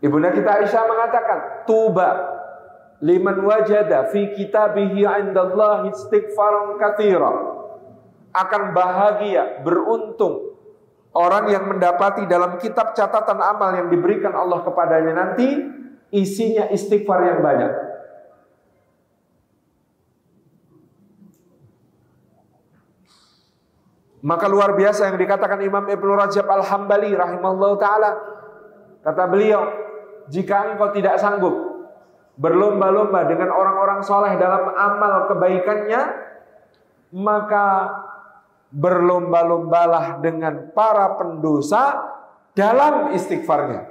Ibunda kita Aisyah mengatakan, tuba liman wajada fi kitabihi 'indallahi istighfaran katsira. Akan bahagia, beruntung orang yang mendapati dalam kitab catatan amal yang diberikan Allah kepadanya nanti isinya istighfar yang banyak. Maka luar biasa yang dikatakan Imam Ibnu Rajab Al-Hambali rahimahullah ta'ala. Kata beliau, jika engkau tidak sanggup berlomba-lomba dengan orang-orang soleh dalam amal kebaikannya, maka berlomba-lombalah dengan para pendosa dalam istighfarnya,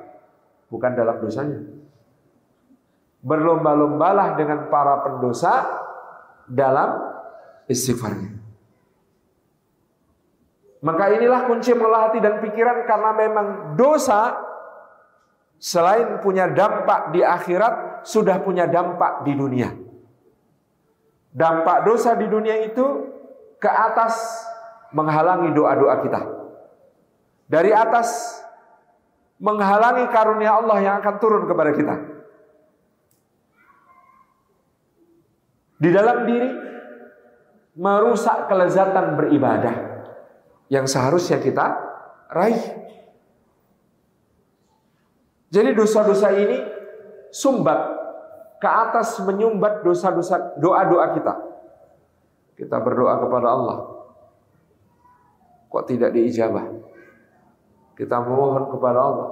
bukan dalam dosanya. Berlomba-lombalah dengan para pendosa dalam istighfarnya. Maka inilah kunci mengolah hati dan pikiran, karena memang dosa selain punya dampak di akhirat, sudah punya dampak di dunia. Dampak dosa di dunia itu ke atas menghalangi doa-doa kita. Dari atas menghalangi karunia Allah yang akan turun kepada kita. Di dalam diri merusak kelezatan beribadah yang seharusnya kita raih. Jadi dosa-dosa ini sumbat ke atas, menyumbat dosa-dosa, doa-doa kita. Kita berdoa kepada Allah, kok tidak diijabah? Kita memohon kepada Allah,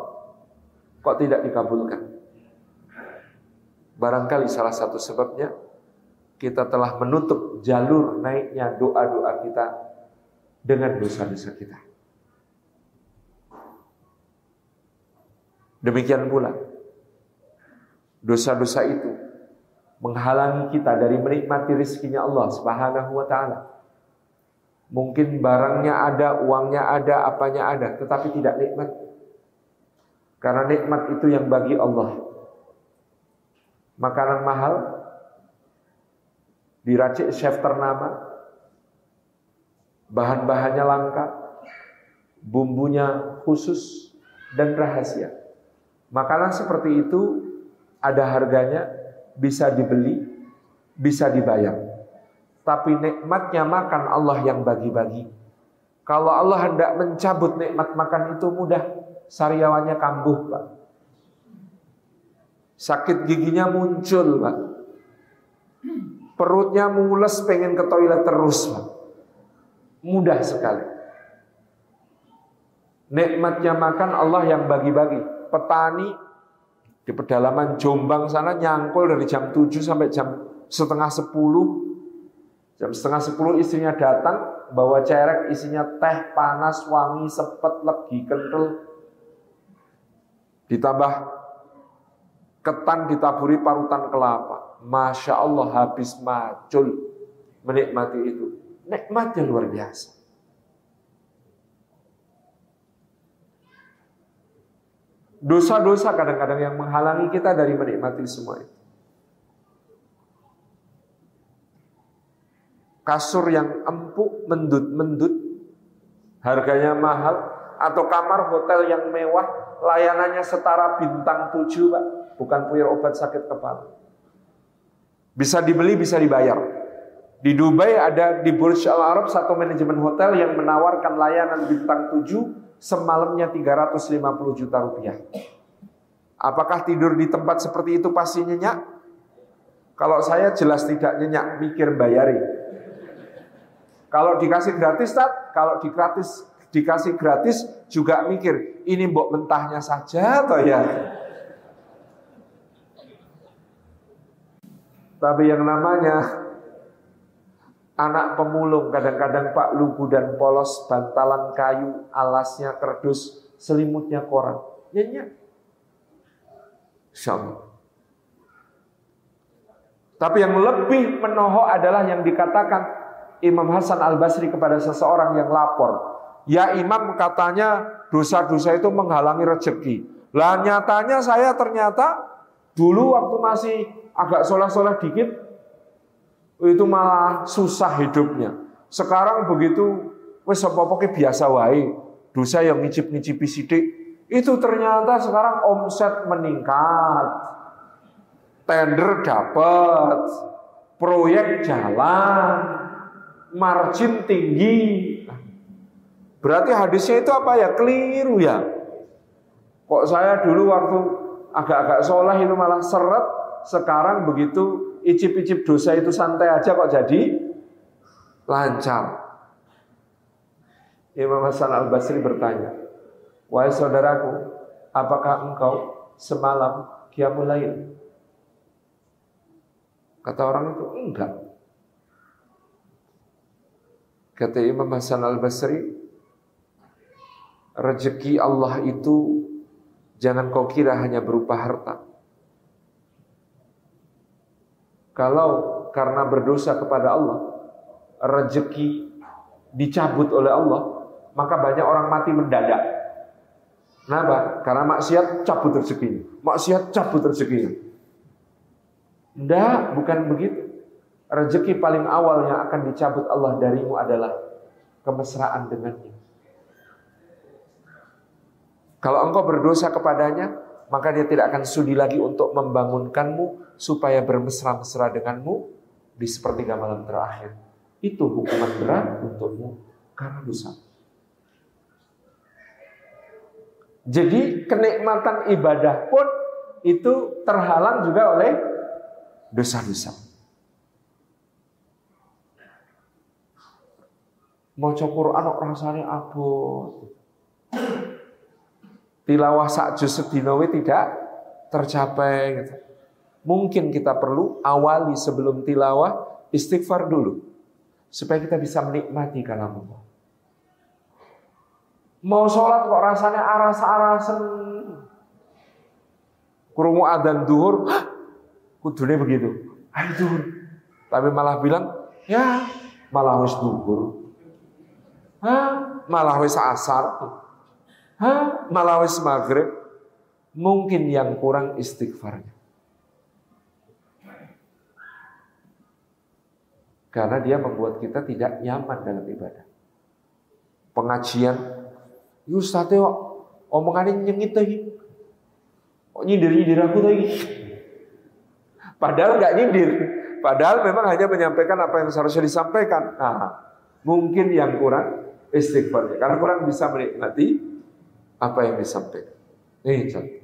kok tidak dikabulkan? Barangkali salah satu sebabnya kita telah menutup jalur naiknya doa-doa kita dengan dosa-dosa kita. Demikian pula dosa-dosa itu menghalangi kita dari menikmati rizkinya Allah Subhanahu wa ta'ala. Mungkin barangnya ada, uangnya ada, apanya ada, tetapi tidak nikmat. Karena nikmat itu yang bagi Allah. Makanan mahal, diracik chef ternama, bahan-bahannya langka, bumbunya khusus dan rahasia. Makanan seperti itu ada harganya, bisa dibeli, bisa dibayar. Tapi nikmatnya makan Allah yang bagi-bagi. Kalau Allah hendak mencabut nikmat makan itu mudah, sariawannya kambuh, Pak. Sakit giginya muncul, Pak. Perutnya mules, pengen ke toilet terus, Pak. Mudah sekali. Nikmatnya makan Allah yang bagi-bagi. Petani di pedalaman Jombang sana nyangkul dari jam 7 sampai jam setengah 10. Jam setengah 10 istrinya datang bawa cerek isinya teh panas, wangi, sepet, legi, kental. Ditambah ketan ditaburi parutan kelapa. Masya Allah, habis macul menikmati itu. Nikmatnya luar biasa. Dosa-dosa kadang-kadang yang menghalangi kita dari menikmati semua itu. Kasur yang empuk, mendut-mendut, harganya mahal, atau kamar hotel yang mewah, layanannya setara bintang 7, Pak. Bukan punya obat sakit kepala. Bisa dibeli, bisa dibayar. Di Dubai ada di Burj Al Arab satu manajemen hotel yang menawarkan layanan bintang 7 semalamnya 350 juta rupiah. Apakah tidur di tempat seperti itu pasti nyenyak? Kalau saya jelas tidak nyenyak, mikir bayari. Kalau dikasih gratis, kalau dikasih gratis juga mikir, ini mbok mentahnya saja toh ya. Tapi yang namanya anak pemulung kadang-kadang Pak lugu dan polos, bantalan kayu, alasnya kerdus, selimutnya koran. Nyenyak. Insyaallah. Tapi yang lebih menohok adalah yang dikatakan Imam Hasan Al-Basri kepada seseorang yang lapor. Ya Imam, katanya dosa-dosa itu menghalangi rezeki. Lah nyatanya saya ternyata dulu waktu masih agak soleh-soleh dikit, itu malah susah hidupnya. Sekarang begitu wis apa-apa biasa wae. Dosa yang ngicip-ngicipi sithik, Itu ternyata sekarang omset meningkat, tender dapat, proyek jalan, margin tinggi. Berarti hadisnya itu apa ya? Keliru ya. Kok saya dulu waktu agak-agak soleh itu malah seret, sekarang begitu icip-icip dosa itu santai aja kok jadi lancar. Imam Hasan Al-Basri bertanya, wahai saudaraku, apakah engkau semalam qiyamul lail? Kata orang itu, enggak. Kata Imam Hasan Al-Basri, rezeki Allah itu jangan kau kira hanya berupa harta. Kalau karena berdosa kepada Allah, rezeki dicabut oleh Allah, maka banyak orang mati mendadak. Kenapa? Karena maksiat cabut rezekinya. Maksiat cabut rezekinya. Enggak, bukan begitu. Rezeki paling awal yang akan dicabut Allah darimu adalah kemesraan dengannya. Kalau engkau berdosa kepadanya, maka dia tidak akan sudi lagi untuk membangunkanmu supaya bermesra-mesra denganmu di sepertiga malam terakhir. Itu hukuman berat untukmu karena dosa. Jadi kenikmatan ibadah pun itu terhalang juga oleh dosa-dosa. Maca Quran kok rasane abot. Tilawah sak juz sedina tidak tercapai gitu. Mungkin kita perlu awali sebelum tilawah istighfar dulu supaya kita bisa menikmati kalam Allah. Mau sholat kok rasanya aras-arasen. Krungu adzan zuhur, kudune begitu. Ayo zuhur. Tapi malah bilang, ya malah wis zuhur. Malah wis asar. Malah wis maghrib. Mungkin yang kurang istighfarnya. Karena dia membuat kita tidak nyaman dalam ibadah. Pengajian, Ustaz kok omongannya nyengit lagi. Kok nyindir-nyindir aku lagi. Padahal nggak nyindir. Padahal memang hanya menyampaikan apa yang seharusnya disampaikan. Nah, mungkin yang kurang istighfarnya. Karena kurang bisa menikmati apa yang disampaikan. Ini contoh.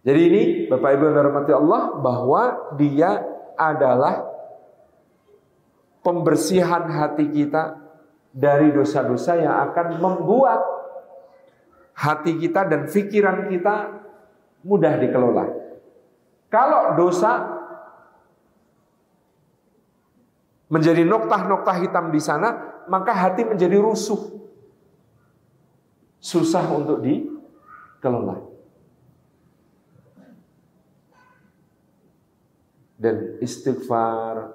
Jadi ini Bapak Ibu yang dirahmati Allah, bahwa dia adalah pembersihan hati kita dari dosa-dosa yang akan membuat hati kita dan pikiran kita mudah dikelola. Kalau dosa menjadi noktah-noktah hitam di sana, maka hati menjadi rusuh, susah untuk dikelola. Dan istighfar,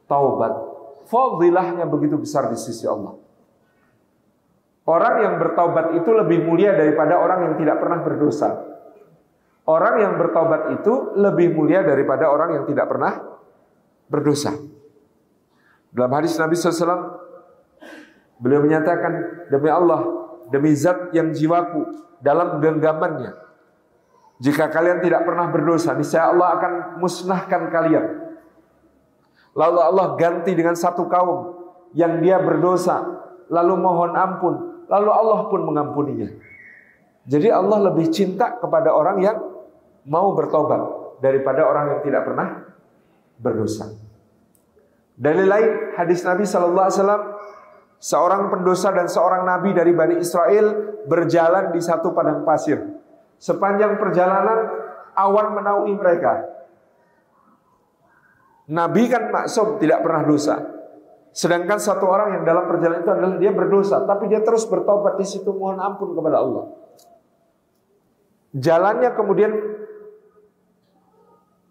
taubat, fadilahnya begitu besar di sisi Allah. Orang yang bertaubat itu lebih mulia daripada orang yang tidak pernah berdosa. Orang yang bertaubat itu lebih mulia daripada orang yang tidak pernah berdosa. Dalam hadis Nabi SAW, beliau menyatakan, demi Allah, demi zat yang jiwaku dalam genggamannya, jika kalian tidak pernah berdosa, niscaya Allah akan musnahkan kalian. Lalu Allah ganti dengan satu kaum yang dia berdosa, lalu mohon ampun, lalu Allah pun mengampuninya. Jadi Allah lebih cinta kepada orang yang mau bertobat daripada orang yang tidak pernah berdosa. Dalil lain, hadis Nabi SAW, seorang pendosa dan seorang nabi dari Bani Israel berjalan di satu padang pasir. Sepanjang perjalanan awan menaungi mereka. Nabi kan maksum, tidak pernah dosa. Sedangkan satu orang yang dalam perjalanan itu adalah dia berdosa, tapi dia terus bertobat di situ, mohon ampun kepada Allah. Jalannya kemudian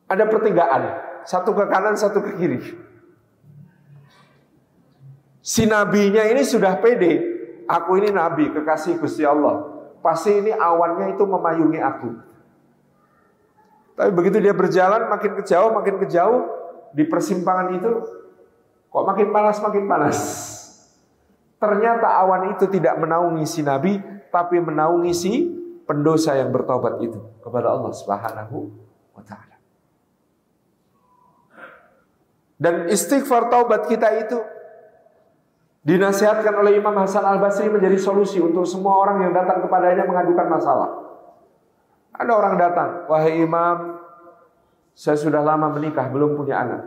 ada pertigaan, satu ke kanan, satu ke kiri. Si nabinya ini sudah pede, aku ini nabi, kekasih Gusti Allah. Pasti ini awannya itu memayungi aku. Tapi begitu dia berjalan makin ke jauh, di persimpangan itu kok makin panas. Ternyata awan itu tidak menaungi si nabi, tapi menaungi si pendosa yang bertaubat itu kepada Allah Subhanahu wa taala. Dan istighfar taubat kita itu dinasihatkan oleh Imam Hasan Al-Basri menjadi solusi untuk semua orang yang datang kepadanya mengadukan masalah. Ada orang datang, "Wahai Imam, saya sudah lama menikah, belum punya anak."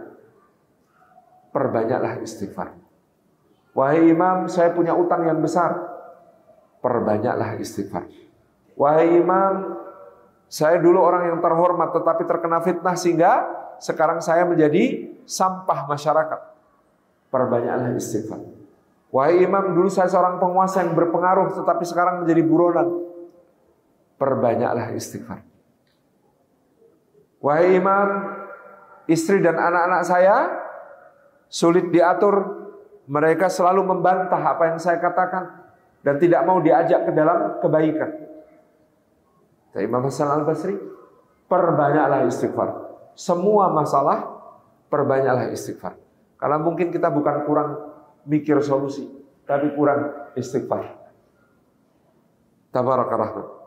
Perbanyaklah istighfar. "Wahai Imam, saya punya utang yang besar." Perbanyaklah istighfar. "Wahai Imam, saya dulu orang yang terhormat tetapi terkena fitnah sehingga sekarang saya menjadi sampah masyarakat." Perbanyaklah istighfar. "Wahai Imam, dulu saya seorang penguasa yang berpengaruh tetapi sekarang menjadi buronan." Perbanyaklah istighfar. "Wahai Imam, istri dan anak-anak saya sulit diatur. Mereka selalu membantah apa yang saya katakan dan tidak mau diajak ke dalam kebaikan." Kata Imam Hasan Al-Basri, perbanyaklah istighfar. Semua masalah, perbanyaklah istighfar. Karena mungkin kita bukan kurang mikir solusi, tapi kurang istighfar. Tabaraka rahmat.